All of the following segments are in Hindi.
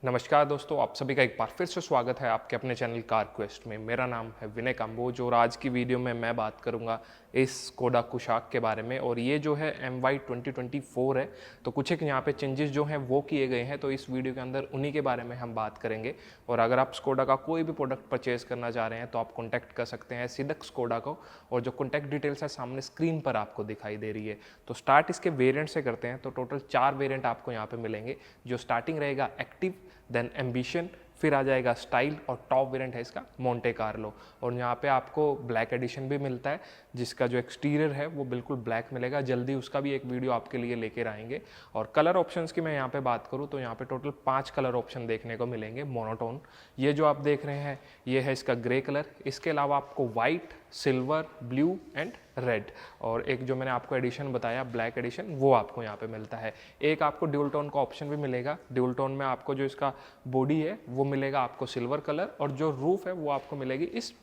नमस्कार दोस्तों, आप सभी का एक बार फिर से स्वागत है आपके अपने चैनल कार क्वेस्ट में। मेरा नाम है विनय काम्बोज और आज की वीडियो में मैं बात करूंगा इस स्कोडा कुशाक के बारे में। और ये जो है MY 2024 है, तो कुछ एक यहाँ पे चेंजेस जो हैं वो किए गए हैं, तो इस वीडियो के अंदर उन्हीं के बारे में हम बात करेंगे। और अगर आप स्कोडा का कोई भी प्रोडक्ट परचेज करना चाह रहे हैं तो आप कॉन्टैक्ट कर सकते हैं सीधक स्कोडा को, और जो कॉन्टैक्ट डिटेल्स है सामने स्क्रीन पर आपको दिखाई दे रही है। तो स्टार्ट इसके वेरियंट से करते हैं। तो टोटल 4 वेरियंट आपको यहाँ पे मिलेंगे। जो स्टार्टिंग रहेगा एक्टिव, देन एम्बिशन, फिर आ जाएगा स्टाइल, और टॉप वेरिएंट है इसका मोंटे कार्लो। और यहाँ पे आपको ब्लैक एडिशन भी मिलता है, जिसका जो एक्सटीरियर है वो बिल्कुल ब्लैक मिलेगा। जल्दी उसका भी एक वीडियो आपके लिए लेकर आएंगे। और कलर ऑप्शंस की मैं यहाँ पे बात करूँ तो यहाँ पे टोटल 5 कलर ऑप्शन देखने को मिलेंगे मोनोटोन। ये जो आप देख रहे हैं ये है इसका ग्रे कलर। इसके अलावा आपको white, silver, blue and red, और एक जो मैंने आपको एडिशन बताया ब्लैक एडिशन, वो आपको यहाँ पे मिलता है। एक आपको ड्यूल टोन का ऑप्शन भी मिलेगा। ड्यूल टोन में आपको जो इसका बॉडी है वो मिलेगा आपको सिल्वर कलर, और जो रूफ है वो आपको मिलेगी इस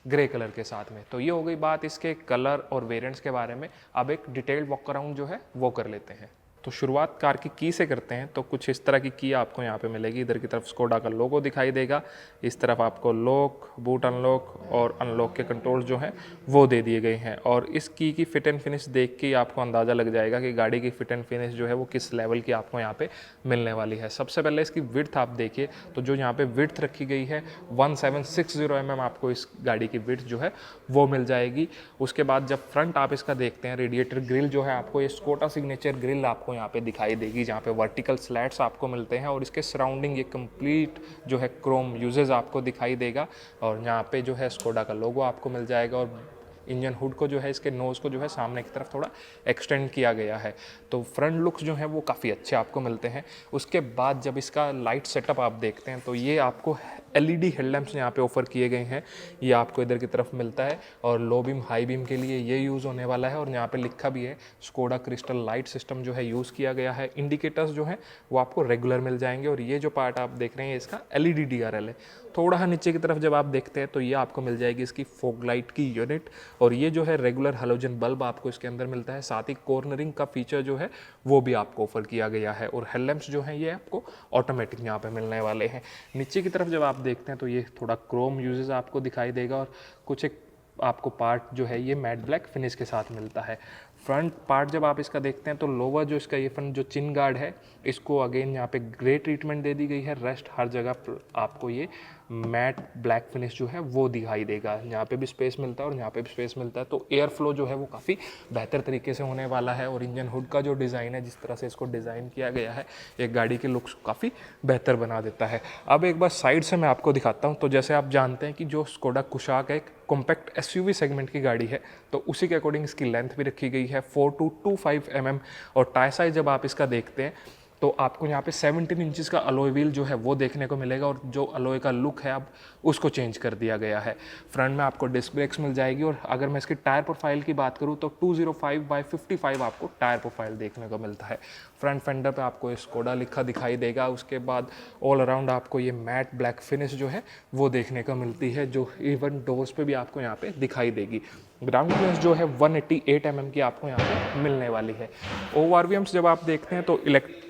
ग्रे कलर के साथ में। तो ये हो गई बात इसके कलर और वेरिएंट्स के बारे में। अब एक डिटेल्ड वॉक अराउंड जो है वो कर लेते हैं। तो शुरुआत कार की की से करते हैं। तो कुछ इस तरह की की आपको यहाँ पे मिलेगी। इधर की तरफ स्कोडा का लोगो दिखाई देगा, इस तरफ आपको लॉक, बूट अनलॉक और अनलॉक के कंट्रोल्स जो हैं वो दे दिए गए हैं। और इस की फिट एंड फिनिश देख के ही आपको अंदाज़ा लग जाएगा कि गाड़ी की फिट एंड फिनिश जो है वो किस लेवल की आपको यहाँ पे मिलने वाली है। सबसे पहले इसकी विड्थ आप देखिए, तो जो यहाँ पे विड्थ रखी गई है 1760 mm आपको इस गाड़ी की विड्थ जो है वो मिल जाएगी। उसके बाद जब फ्रंट आप इसका देखते हैं, रेडिएटर ग्रिल जो है आपको ये स्कोडा सिग्नेचर ग्रिल आपको यहाँ पे दिखाई देगी, जहाँ पे वर्टिकल स्लैट्स आपको मिलते हैं। और इसके सराउंडिंग ये कंप्लीट जो है क्रोम यूजेस आपको दिखाई देगा। और यहाँ पे जो है स्कोडा का लोगो आपको मिल जाएगा। और इंजन हुड को जो है, इसके नोज़ को जो है सामने की तरफ थोड़ा एक्सटेंड किया गया है। तो फ्रंट लुक्स जो हैं वो काफ़ी अच्छे आपको मिलते हैं। उसके बाद जब इसका लाइट सेटअप आप देखते हैं तो ये आपको LED हेडलैम्प्स यहाँ पे ऑफर किए गए हैं। ये आपको इधर की तरफ मिलता है, और लो बीम हाई बीम के लिए ये यूज़ होने वाला है। और यहाँ पे लिखा भी है स्कोडा क्रिस्टल लाइट सिस्टम जो है यूज़ किया गया है। इंडिकेटर्स जो हैं वो आपको रेगुलर मिल जाएंगे। और ये जो पार्ट आप देख रहे हैं इसका LED DRL है। थोड़ा नीचे की तरफ जब आप देखते हैं तो ये आपको मिल जाएगी इसकी फॉग लाइट की यूनिट। और ये जो है रेगुलर हैलोजन बल्ब आपको इसके अंदर मिलता है। साथ ही कॉर्नरिंग का फीचर जो है वो भी आपको ऑफर किया गया है। और हेडलैम्प्स जो हैं ये आपको ऑटोमेटिक यहाँ पे मिलने वाले हैं। नीचे की तरफ जब आप देखते हैं तो ये थोड़ा क्रोम यूजेस आपको दिखाई देगा। और कुछ एक आपको पार्ट जो है ये मैट ब्लैक फिनिश के साथ मिलता है। फ्रंट पार्ट जब आप इसका देखते हैं तो लोअर जो इसका ये फ्रंट जो चिन गार्ड है, इसको अगेन यहाँ पे ग्रे ट्रीटमेंट दे दी गई है। रेस्ट हर जगह आपको ये मैट ब्लैक फिनिश जो है वो दिखाई देगा। यहाँ पे भी स्पेस मिलता है और यहाँ पे भी स्पेस मिलता है। तो एयर फ्लो जो है वो काफ़ी बेहतर तरीके से होने वाला है। और इंजन हुड का जो डिज़ाइन है, जिस तरह से इसको डिज़ाइन किया गया है, एक गाड़ी के लुक्स काफ़ी बेहतर बना देता है। अब एक बार साइड से मैं आपको दिखाता हूँ। तो जैसे आप जानते हैं कि जो स्कोडा कुशाक एक कॉम्पैक्ट SUV सेगमेंट की गाड़ी है, तो उसी के अकॉर्डिंग इसकी लेंथ भी रखी गई है 4225 mm। और टायर साइज जब आप इसका देखते हैं तो आपको यहाँ पे 17 इंचेस का अलॉय व्हील जो है वो देखने को मिलेगा। और जो अलॉय का लुक है अब उसको चेंज कर दिया गया है। फ्रंट में आपको डिस्क ब्रेक्स मिल जाएगी। और अगर मैं इसकी टायर प्रोफाइल की बात करूँ तो 205/55 आपको टायर प्रोफाइल देखने को मिलता है। फ्रंट फेंडर पे आपको स्कोडा लिखा दिखाई देगा। उसके बाद ऑल अराउंड आपको ये मैट ब्लैक फिनिश जो है वो देखने को मिलती है, जो इवन डोर्स पे भी आपको यहाँ पे दिखाई देगी। ग्राउंड क्लियरेंस जो है 188 mm की आपको यहाँ पे मिलने वाली है। ORVMs जब आप देखते हैं तो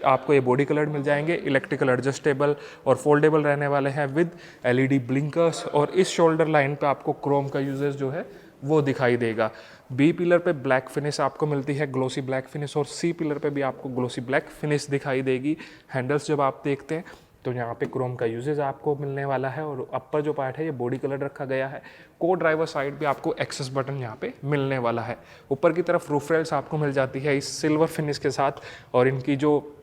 आपको ये बॉडी कलर मिल जाएंगे, इलेक्ट्रिकल एडजस्टेबल और फोल्डेबल रहने वाले हैं विद LED ब्लिंकर्स। और इस शोल्डर लाइन पे आपको क्रोम का यूजेस जो है वो दिखाई देगा। B पिलर पे ब्लैक फिनिश आपको मिलती है, ग्लोसी ब्लैक फिनिश। और C पिलर पे भी आपको ग्लोसी ब्लैक फिनिश दिखाई देगी। हैंडल्स जब आप देखते हैं तो यहाँ पे क्रोम का यूजेज आपको मिलने वाला है। और अपर जो पार्ट है ये बॉडी कलर रखा गया है। को ड्राइवर साइड भी आपको एक्सेस बटन यहाँ पे मिलने वाला है। ऊपर की तरफ रूफ रेल्स आपको मिल जाती है इस सिल्वर फिनिश के साथ। और इनकी जो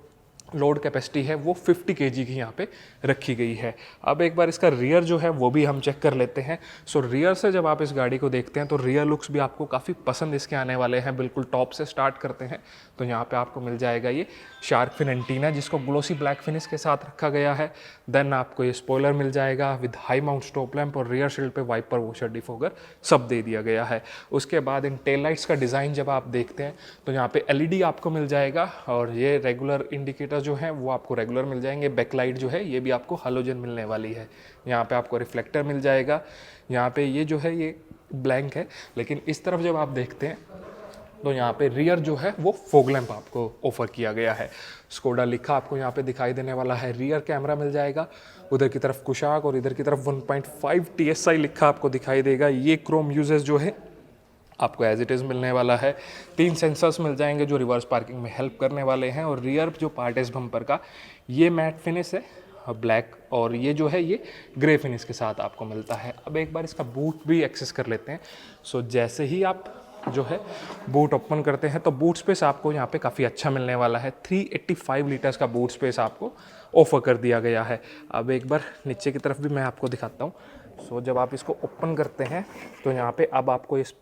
लोड कैपेसिटी है वो 50 kg की यहाँ पे रखी गई है। अब एक बार इसका रियर जो है वो भी हम चेक कर लेते हैं। सो रियर से जब आप इस गाड़ी को देखते हैं तो रियर लुक्स भी आपको काफ़ी पसंद इसके आने वाले हैं। बिल्कुल टॉप से स्टार्ट करते हैं तो यहाँ पे आपको मिल जाएगा ये शार्क फिन एंटीना, जिसको ग्लोसी ब्लैक फिनिश के साथ रखा गया है। देन आपको ये स्पॉइलर मिल जाएगा with high mount stop lamp, और रियर शील्ड पे वाइपर, वॉशर, डिफोगर सब दे दिया गया है। उसके बाद इन टेल लाइट्स का डिज़ाइन जब आप देखते हैं तो यहाँ पे LED आपको मिल जाएगा। और ये रेगुलर इंडिकेटर जो है वो आपको रेगुलर मिल जाएंगे। बैकलाइट जो है ये भी आपको हैलोजन मिलने वाली है। यहाँ पे आपको रिफ्लेक्टर मिल जाएगा। यहाँ पे ये जो है ये ब्लैंक है, लेकिन इस तरफ जब आप देखते हैं तो यहाँ पे रियर जो है वो फॉग लैंप आपको ऑफर किया गया है। स्कोडा लिखा आपको यहाँ पे दिखाई देने वाला है, रियर कैमरा मिल जाएगा, उधर की तरफ कुशाक और इधर की तरफ 1.5 TSI लिखा आपको दिखाई देगा। ये क्रोम यूजेस जो है आपको एज इट इज़ मिलने वाला है। 3 सेंसर्स मिल जाएंगे जो रिवर्स पार्किंग में हेल्प करने वाले हैं। और रियर जो पार्ट है इस बम्पर का, ये मैट फिनिश है ब्लैक, और ये जो है ये ग्रे फिनिश के साथ आपको मिलता है। अब एक बार इसका बूट भी एक्सेस कर लेते हैं। सो जैसे ही आप जो है बूट ओपन करते हैं तो बूट स्पेस आपको यहाँ पे काफ़ी अच्छा मिलने वाला है। 385 लीटर्स का बूट स्पेस आपको ऑफर कर दिया गया है। अब एक बार नीचे की तरफ भी मैं आपको दिखाता हूँ। सो जब आप इसको ओपन करते हैं तो यहाँ पे अब आपको इस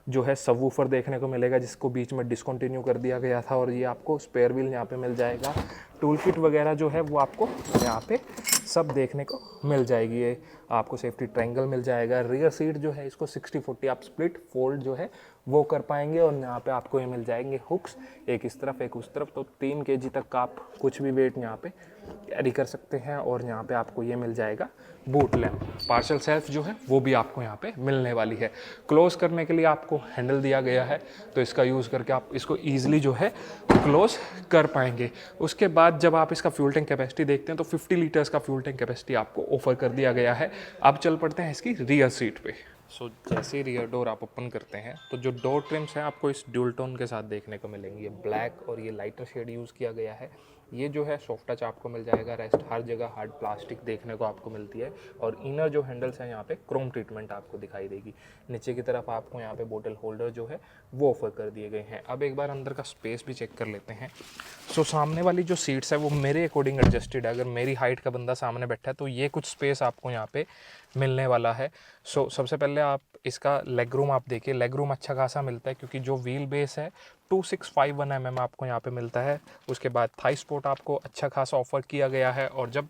जो है सबवूफर देखने को मिलेगा, जिसको बीच में डिसकंटिन्यू कर दिया गया था। और ये आपको स्पेयर व्हील यहाँ पे मिल जाएगा। टूल किट वगैरह जो है वो आपको यहाँ पे सब देखने को मिल जाएगी। ये आपको सेफ्टी ट्रायंगल मिल जाएगा। रियर सीट जो है इसको 60-40 आप स्प्लिट फोल्ड जो है वो कर पाएंगे। और यहाँ पे आपको ये मिल जाएंगे हुक्स, एक इस तरफ एक उस तरफ, तो 3 kg तक का आप कुछ भी वेट यहाँ पे कैरी कर सकते हैं। और यहाँ पे आपको ये मिल जाएगा बूट लैम्प। पार्सल सेल्फ जो है वो भी आपको यहाँ पे मिलने वाली है। क्लोज करने के लिए आपको हैंडल दिया गया है, तो इसका यूज़ करके आप इसको ईजिली जो है क्लोज कर पाएंगे। उसके बाद जब आप इसका फ्यूल टैंक कैपेसिटी देखते हैं तो 50 लीटर्स का फ्यूल टैंक कैपेसिटी आपको ऑफर कर दिया गया है। अब चल पड़ते हैं इसकी रियर सीट पे। सो जैसे ही रियर डोर आप ओपन करते हैं तो जो डोर ट्रिम्स हैं आपको इस ड्यूल टोन के साथ देखने को मिलेंगी। ये ब्लैक और ये लाइटर शेड यूज़ किया गया है। ये जो है सॉफ्ट टच आपको मिल जाएगा। रेस्ट हर जगह हार्ड प्लास्टिक देखने को आपको मिलती है। और इनर जो हैंडल्स हैं यहाँ पे क्रोम ट्रीटमेंट आपको दिखाई देगी। नीचे की तरफ आपको यहाँ पे बोतल होल्डर जो है वो ऑफर कर दिए गए हैं। अब एक बार अंदर का स्पेस भी चेक कर लेते हैं। सो सामने वाली जो सीट्स है वो मेरे अकॉर्डिंग एडजस्टेड है। अगर मेरी हाइट का बंदा सामने बैठा है तो ये कुछ स्पेस आपको यहाँ पे मिलने वाला है। सो सबसे पहले आप इसका लेग रूम आप देखिए। लेग रूम अच्छा खासा मिलता है क्योंकि जो व्हील बेस है 2651 mm आपको यहाँ पे मिलता है। उसके बाद थाई सपोर्ट आपको अच्छा खासा ऑफर किया गया है। और जब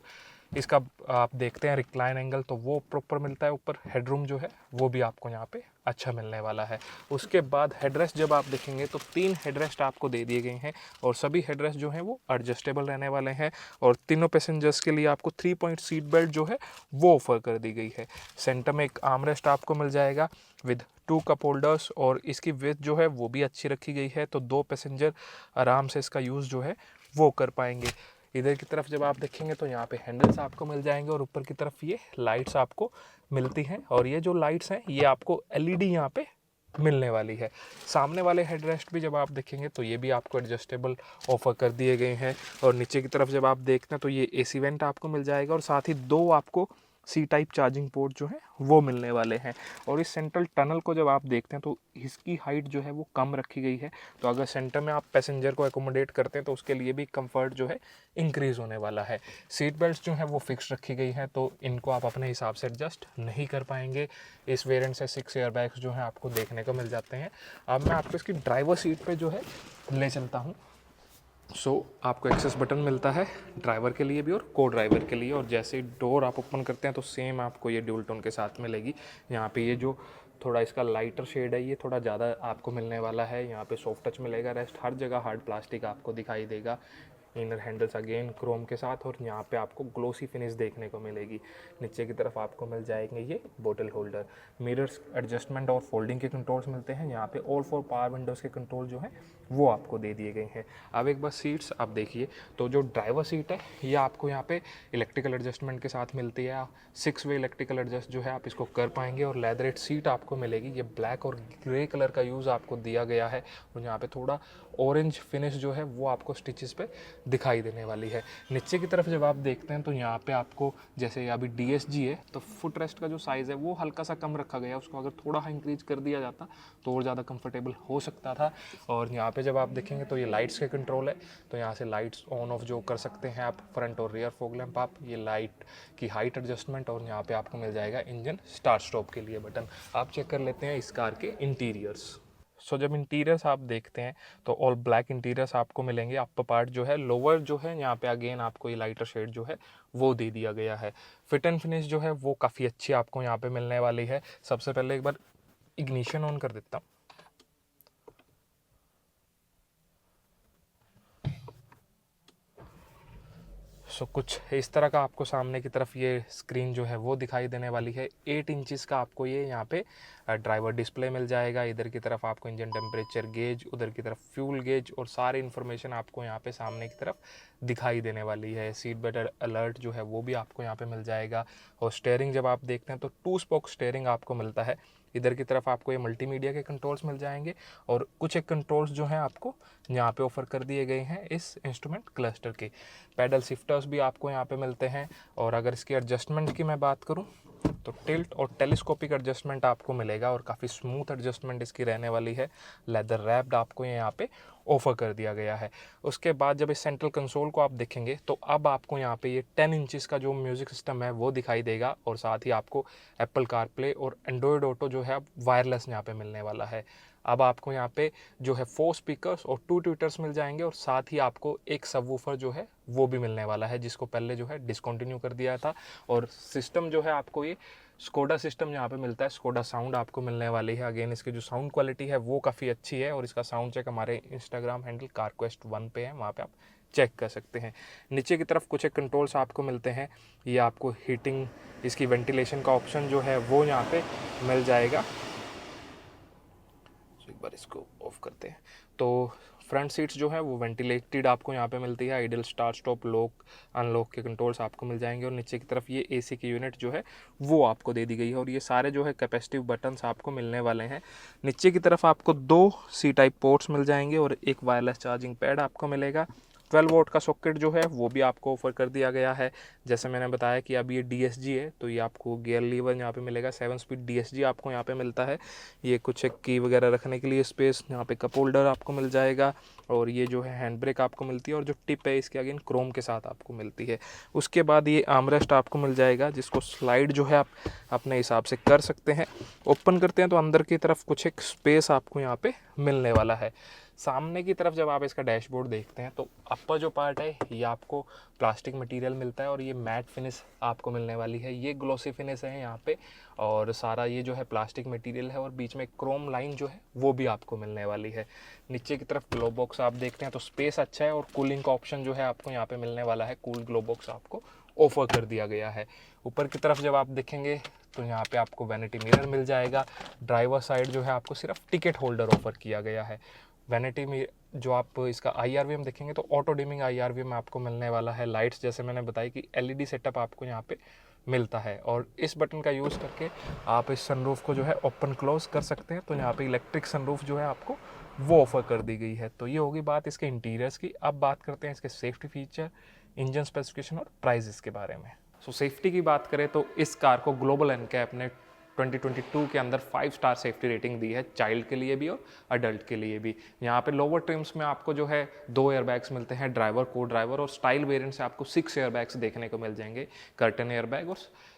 इसका आप देखते हैं रिक्लाइन एंगल तो वो प्रॉपर मिलता है। ऊपर हेडरूम जो है वो भी आपको यहाँ पे अच्छा मिलने वाला है। उसके बाद हेडरेस्ट जब आप देखेंगे तो 3 हेडरेस्ट आपको दे दिए गए हैं और सभी हेडरेस्ट जो हैं वो एडजस्टेबल रहने वाले हैं। और तीनों पैसेंजर्स के लिए आपको 3 पॉइंट सीट बेल्ट जो है वो ऑफर कर दी गई है। सेंटर में एक आर्मरेस्ट आपको मिल जाएगा विद 2 कप होल्डर्स, और इसकी विड्थ जो है वो भी अच्छी रखी गई है, तो 2 पैसेंजर आराम से इसका यूज़ जो है वो कर पाएंगे। इधर की तरफ जब आप देखेंगे तो यहाँ पे हैंडल्स आपको मिल जाएंगे और ऊपर की तरफ ये लाइट्स आपको मिलती हैं। और ये जो लाइट्स हैं ये आपको LED यहाँ पे मिलने वाली है। सामने वाले हेडरेस्ट भी जब आप देखेंगे तो ये भी आपको एडजस्टेबल ऑफर कर दिए गए हैं। और नीचे की तरफ जब आप देखते हैं तो ये AC वेंट आपको मिल जाएगा और साथ ही 2 आपको C टाइप चार्जिंग पोर्ट जो है वो मिलने वाले हैं। और इस सेंट्रल टनल को जब आप देखते हैं तो इसकी हाइट जो है वो कम रखी गई है, तो अगर सेंटर में आप पैसेंजर को एकोमोडेट करते हैं तो उसके लिए भी कंफर्ट जो है इंक्रीज़ होने वाला है। सीट बेल्ट जो है वो फिक्स रखी गई हैं, तो इनको आप अपने हिसाब से एडजस्ट नहीं कर पाएंगे। इस वेरिएंट से 6 एयरबैग्स जो हैं आपको देखने को मिल जाते हैं। अब मैं आपको इसकी ड्राइवर सीट पर जो है ले चलता हूँ। आपको एक्सेस बटन मिलता है ड्राइवर के लिए भी और को ड्राइवर के लिए। और जैसे ही डोर आप ओपन करते हैं तो सेम आपको ये ड्यूल टोन के साथ मिलेगी। यहाँ पे ये जो थोड़ा इसका लाइटर शेड है ये थोड़ा ज़्यादा आपको मिलने वाला है। यहाँ पे सॉफ्ट टच मिलेगा। रेस्ट हर जगह हार्ड प्लास्टिक आपको दिखाई देगा। इनर हैंडल्स अगेन क्रोम के साथ, और यहाँ पे आपको ग्लोसी फिनिश देखने को मिलेगी। नीचे की तरफ आपको मिल जाएंगे ये बोतल होल्डर। मिरर्स एडजस्टमेंट और फोल्डिंग के कंट्रोल्स मिलते हैं। यहाँ पे ऑल 4 पावर विंडोज़ के कंट्रोल जो है वो आपको दे दिए गए हैं। अब एक बार सीट्स आप देखिए तो जो ड्राइवर सीट है ये आपको यहाँ पे इलेक्ट्रिकल एडजस्टमेंट के साथ मिलती है। 6 वे इलेक्ट्रिकल एडजस्ट जो है आप इसको कर पाएंगे। और लेदरेट सीट आपको मिलेगी। ये ब्लैक और ग्रे कलर का यूज़ आपको दिया गया है। और यहाँ पे थोड़ा ऑरेंज फिनिश जो है वो आपको स्टिचेस पे दिखाई देने वाली है। नीचे की तरफ जब आप देखते हैं तो यहाँ पे आपको जैसे अभी DSG है तो फुट रेस्ट का जो साइज़ है वो हल्का सा कम रखा गया। उसको अगर थोड़ा इंक्रीज कर दिया जाता तो और ज़्यादा कंफर्टेबल हो सकता था। और यहाँ पे जब आप देखेंगे तो ये लाइट्स के कंट्रोल है, तो यहाँ से लाइट्स ऑन ऑफ जो कर सकते हैं आप। फ्रंट और रियर फॉग लैंप आप, ये लाइट की हाइट एडजस्टमेंट, और यहाँ पे आपको मिल जाएगा इंजन स्टार्ट स्टॉप के लिए बटन। आप चेक कर लेते हैं इस कार के इंटीरियर्स। जब इंटीरियर्स आप देखते हैं तो ऑल ब्लैक इंटीरियर्स आपको मिलेंगे। अपर पार्ट जो है, लोअर जो है, यहाँ पे अगेन आपको ये लाइटर शेड जो है वो दे दिया गया है। फिट एंड फिनिश जो है वो काफ़ी अच्छी आपको यहाँ पे मिलने वाली है। सबसे पहले एक बार इग्निशन ऑन कर देता हूँ। सो कुछ इस तरह का आपको सामने की तरफ ये स्क्रीन जो है वो दिखाई देने वाली है। 8 इंचज़ का आपको ये यहाँ पे ड्राइवर डिस्प्ले मिल जाएगा। इधर की तरफ आपको इंजन टेम्परेचर गेज, उधर की तरफ फ्यूल गेज और सारी इन्फॉर्मेशन आपको यहाँ पे सामने की तरफ दिखाई देने वाली है। सीट बेल्ट अलर्ट जो है वो भी आपको यहाँ पे मिल जाएगा। और स्टेयरिंग जब आप देखते हैं तो 2 स्पोक स्टेयरिंग आपको मिलता है। इधर की तरफ आपको ये मल्टीमीडिया के कंट्रोल्स मिल जाएंगे और कुछ एक कंट्रोल्स जो हैं आपको यहाँ पे ऑफर कर दिए गए हैं इस इंस्ट्रूमेंट क्लस्टर के। पैडल शिफ्टर्स भी आपको यहाँ पे मिलते हैं। और अगर इसकी एडजस्टमेंट की मैं बात करूँ तो टिल्ट और टेलीस्कोपिक एडजस्टमेंट आपको मिलेगा और काफ़ी स्मूथ एडजस्टमेंट इसकी रहने वाली है। लेदर रैप्ड आपको यहाँ पे ऑफर कर दिया गया है। उसके बाद जब इस सेंट्रल कंसोल को आप देखेंगे तो अब आपको यहाँ पे ये 10 इंचज़ का जो म्यूज़िक सिस्टम है वो दिखाई देगा और साथ ही आपको एप्पल कारप्ले और एंड्रॉयड ऑटो जो है अब वायरलेस यहाँ पे मिलने वाला है। अब आपको यहाँ पे जो है 4 स्पीकर्स और 2 ट्विटर्स मिल जाएंगे और साथ ही आपको एक सबवूफर जो है वो भी मिलने वाला है, जिसको पहले जो है डिसकंटिन्यू कर दिया था। और सिस्टम जो है आपको ये स्कोडा सिस्टम यहाँ पे मिलता है। स्कोडा साउंड आपको मिलने वाली है। अगेन इसकी जो साउंड क्वालिटी है वो काफ़ी अच्छी है और इसका साउंड चेक हमारे इंस्टाग्राम हैंडल कारक्वेस्ट 1 पे है, वहाँ पे आप चेक कर सकते हैं। नीचे की तरफ कुछ एक कंट्रोल्स आपको मिलते हैं। ये आपको हीटिंग, इसकी वेंटिलेशन का ऑप्शन जो है वो यहाँ पे मिल जाएगा। एक बार इसको ऑफ करते हैं तो फ्रंट सीट्स जो है वो वेंटिलेटेड आपको यहाँ पे मिलती है। Idle, start, stop, lock, unlock के कंट्रोल्स आपको मिल जाएंगे। और नीचे की तरफ ये एसी की यूनिट जो है वो आपको दे दी गई है और ये सारे जो है कैपेसिटिव बटन्स आपको मिलने वाले हैं। नीचे की तरफ आपको 2 सी टाइप पोर्ट्स मिल जाएंगे और एक वायरलेस चार्जिंग पैड आपको मिलेगा। 12 वोल्ट का सॉकेट जो है वो भी आपको ऑफर कर दिया गया है। जैसे मैंने बताया कि अब ये DSG है तो ये आपको गियर लीवर यहाँ पे मिलेगा। 7 स्पीड DSG आपको यहाँ पे मिलता है। ये कुछ एक की वगैरह रखने के लिए स्पेस, यहाँ पे कप होल्डर आपको मिल जाएगा और ये जो है हैंड ब्रेक आपको मिलती है और जो टिप है इसके अगेन क्रोम के साथ आपको मिलती है। उसके बाद ये आर्मरेस्ट आपको मिल जाएगा जिसको स्लाइड जो है आप अपने हिसाब से कर सकते हैं। ओपन करते हैं तो अंदर की तरफ कुछ एक स्पेस आपको यहाँ पे मिलने वाला है। सामने की तरफ जब आप इसका डैशबोर्ड देखते हैं तो अपर जो पार्ट है ये आपको प्लास्टिक मटेरियल मिलता है और ये मैट फिनिश आपको मिलने वाली है। ये ग्लॉसी फिनिश है यहाँ पे और सारा ये जो है प्लास्टिक मटेरियल है और बीच में क्रोम लाइन जो है वो भी आपको मिलने वाली है। नीचे की तरफ ग्लो बॉक्स आप देखते हैं तो स्पेस अच्छा है और कूलिंग का ऑप्शन जो है आपको यहाँ पे मिलने वाला है। कूल ग्लो बॉक्स आपको ऑफर कर दिया गया है। ऊपर की तरफ जब आप देखेंगे तो यहाँ पे आपको वैनिटी मिरर मिल जाएगा। ड्राइवर साइड जो है आपको सिर्फ टिकट होल्डर ऑफर किया गया है। वैनिटी में जो आप इसका IRVM देखेंगे तो ऑटो डिमिंग IRVM आपको मिलने वाला है। लाइट्स जैसे मैंने बताई कि LED सेटअप आपको यहाँ पे मिलता है और इस बटन का यूज़ करके आप इस सनरूफ को जो है ओपन क्लोज कर सकते हैं। तो यहाँ पे इलेक्ट्रिक सनरूफ जो है आपको वो ऑफर कर दी गई है। तो ये होगी बात इसके इंटीरियर्स की। अब बात करते हैं इसके सेफ्टी फीचर, इंजन स्पेसिफिकेशन और प्राइजेस के बारे में। सो सेफ्टी की बात करें तो इस कार को ग्लोबल NCAP ने 2022 के अंदर 5 स्टार सेफ्टी रेटिंग दी है, चाइल्ड के लिए भी और अडल्ट के लिए भी। यहाँ पे लोअर ट्रिम्स में आपको जो है 2 एयरबैग्स मिलते हैं, ड्राइवर, को ड्राइवर, और स्टाइल वेरिएंट से आपको 6 एयरबैग्स देखने को मिल जाएंगे, कर्टन एयरबैग और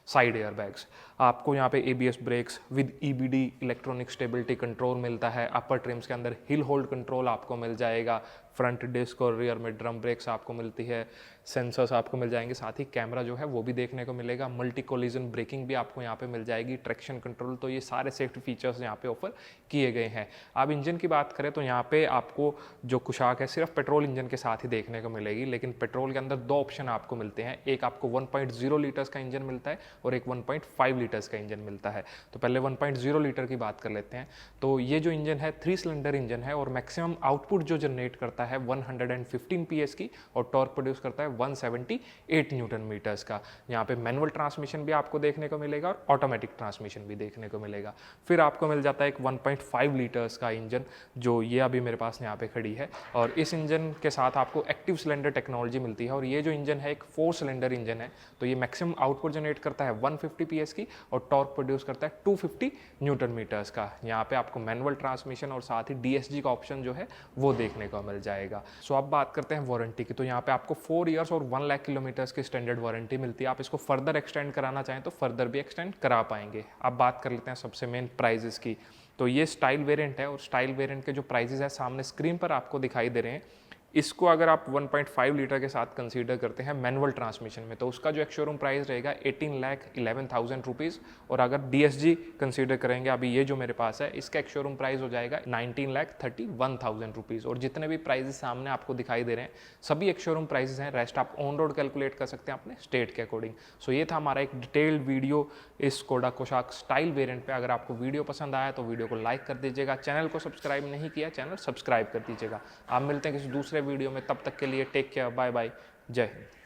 साइड एयरबैग्स। आपको यहाँ पे ABS brakes with EBD electronic stability control मिलता है। अपर ट्रिम्स के अंदर हिल होल्ड कंट्रोल आपको मिल जाएगा। फ्रंट डिस्क और रियर में ड्रम ब्रेक्स आपको मिलती है। सेंसर्स आपको मिल जाएंगे, साथ ही कैमरा जो है वो भी देखने को मिलेगा। मल्टी कोलिजन ब्रेकिंग भी आपको यहाँ पे मिल जाएगी, ट्रैक्शन कंट्रोल। तो ये सारे सेफ्टी फीचर्स यहाँ पे ऑफर किए गए हैं। अब इंजन की बात करें तो यहाँ पे आपको जो कुशाक है सिर्फ पेट्रोल इंजन के साथ ही देखने को मिलेगी, लेकिन पेट्रोल के अंदर 2 ऑप्शन आपको मिलते हैं। एक आपको 1.0 लीटर्स का इंजन मिलता है और एक 1.5 लीटर्स का इंजन मिलता है। तो पहले 1.0 लीटर की बात कर लेते हैं। तो ये जो इंजन है 3 सिलेंडर इंजन है और मैक्सिमम आउटपुट जो जनरेट करता है 115 PS की और टॉर्क प्रोड्यूस करता है 178 न्यूटन मीटर्स का। यहाँ पे मैनुअल ट्रांसमिशन भी आपको देखने को मिलेगा और ऑटोमेटिक ट्रांसमिशन भी देखने को मिलेगा। फिर आपको मिल जाता है एक 1.5 लीटर्स का इंजन, जो ये अभी मेरे पास यहाँ पे खड़ी है, और इस इंजन के साथ आपको एक्टिव सिलेंडर टेक्नोलॉजी मिलती है। और ये जो इंजन है एक 4 सिलेंडर इंजन है, तो ये मैक्सिमम आउटपुट जनरेट करता है 150 PS की और टॉर्क प्रोड्यूस करता है 250 न्यूटन मीटर्स का। यहाँ पे आपको मैनुअल ट्रांसमिशन और साथ ही DSG का ऑप्शन जो है वो देखने को मिल जाएगा। सो अब बात करते हैं वारंटी की। तो यहाँ पे आपको 4 ईयर्स और 1 लाख किलोमीटर्स की स्टैंडर्ड वारंटी मिलती है। आप इसको फर्दर एक्सटेंड कराना चाहें तो फर्दर भी एक्सटेंड करा पाएंगे। अब बात कर लेते हैं सबसे मेन प्राइजेस की। तो ये स्टाइल वेरिएंट है और स्टाइल वेरिएंट के जो प्राइजेस है सामने स्क्रीन पर आपको दिखाई दे रहे हैं। इसको अगर आप 1.5 लीटर के साथ कंसीडर करते हैं मैनुअल ट्रांसमिशन में, तो उसका जो एक शोरूम प्राइस रहेगा 18,11,000 रुपीज़। और अगर DSG कंसीडर करेंगे, अभी ये जो मेरे पास है, इसका एक शोरूम प्राइस हो जाएगा 19,31,000 रुपीज़। और जितने भी प्राइजेस सामने आपको दिखाई दे रहे हैं सभी एक शोरूम प्राइसेस हैं, रेस्ट आप ऑन रोड कैलकुलेट कर सकते हैं अपने स्टेट के अकॉर्डिंग। सो ये था हमारा एक डिटेल्ड वीडियो इस स्कोडा कुशाक स्टाइल वेरिएंट पे। अगर आपको वीडियो पसंद आया तो वीडियो को लाइक कर दीजिएगा, चैनल को सब्सक्राइब नहीं किया चैनल सब्सक्राइब कर दीजिएगा। आप मिलते हैं किसी दूसरे वीडियो में, तब तक के लिए टेक केयर, बाय बाय, जय हिंद।